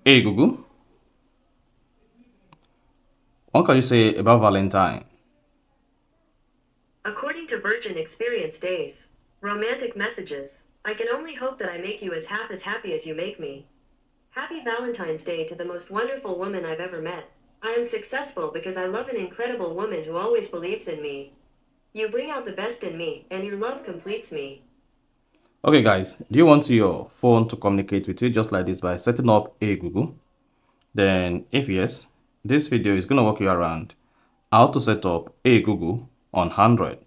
Hey Google, what can you say about Valentine? According to Virgin Experience Days, romantic messages, I can only hope that I make you as happy as you make me. Happy Valentine's Day to the most wonderful woman I've ever met. I am successful because I love an incredible woman who always believes in me. You bring out the best in me, and your love completes me. Okay guys, do you want your phone to communicate with you just like this by setting up Hey Google? Then if yes, this video is going to walk you around how to set up Hey Google on Android.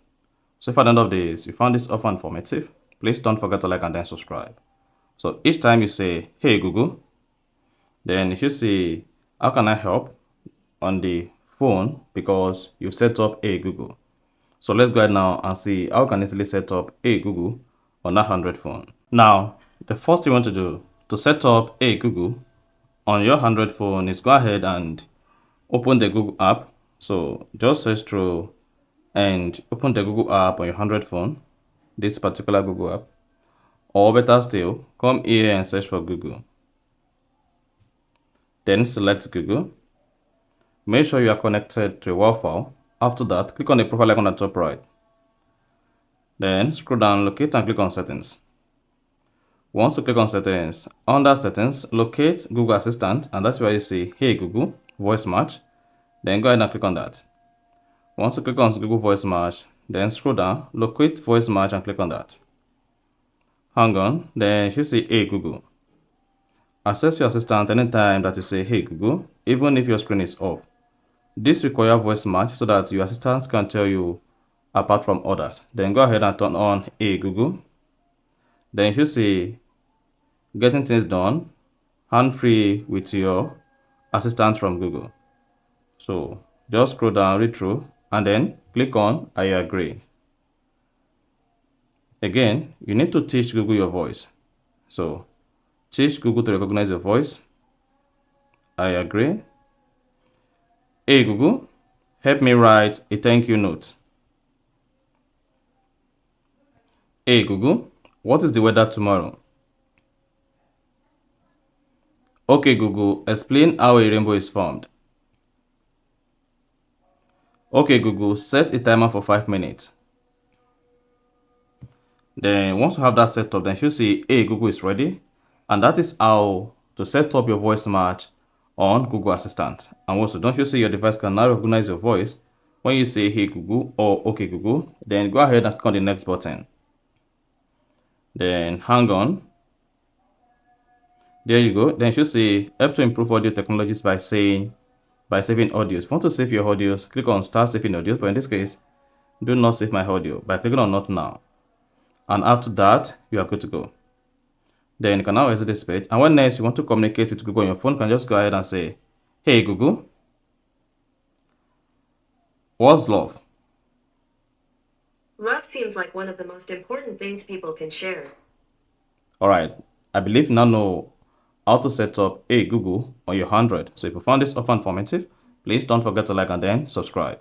So if at the end of this you found this offer informative, please don't forget to like and then subscribe. So each time you say Hey Google, then you should see how can I help on the phone because you set up Hey Google. So let's go ahead now and see how we can easily set up Hey Google on that Android phone. Now, the first thing you want to do to set up Hey Google on your Android phone is go ahead and open the Google app. So just search through and open the Google app on your Android phone, this particular Google app. Or better still, come here and search for Google. Then select Google. Make sure you are connected to a Wi-Fi. After that, click on the profile icon at the top right. Then scroll down, locate and click on settings. Once you click on settings, under settings, locate Google Assistant, and that's where you see Hey Google, voice match. Then go ahead and click on that. Once you click on Google voice match, then scroll down, locate voice match and click on that. Hang on, then you should see Hey Google. Access your assistant anytime that you say Hey Google, even if your screen is off. This requires voice match so that your assistant can tell you apart from others. Then go ahead and turn on Hey Google. Then you should see getting things done, hand-free with your assistant from Google. So just scroll down, read through, and then click on I agree. Again, you need to teach Google your voice. So teach Google to recognize your voice. I agree. Hey Google, help me write a thank you note. Hey Google, what is the weather tomorrow? Okay Google, explain how a rainbow is formed. Okay Google, set a timer for 5 minutes. Then once you have that set up, then you see Hey Google is ready. And that is how to set up your voice match on Google Assistant. And also, don't you see your device can now recognize your voice when you say Hey Google or Okay Google, then go ahead and click on the next button. Then hang on. There you go. Then you should say help to improve audio technologies by saving audios. If you want to save your audios, click on start saving audio. But in this case, do not save my audio by clicking on not now. And after that, you are good to go. Then you can now exit this page. And when next you want to communicate with Google on your phone, you can just go ahead and say, Hey Google, what's love? Love seems like one of the most important things people can share. Alright, I believe you now know how to set up Hey Google on your Android. So if you found this offer informative, please don't forget to like and then subscribe.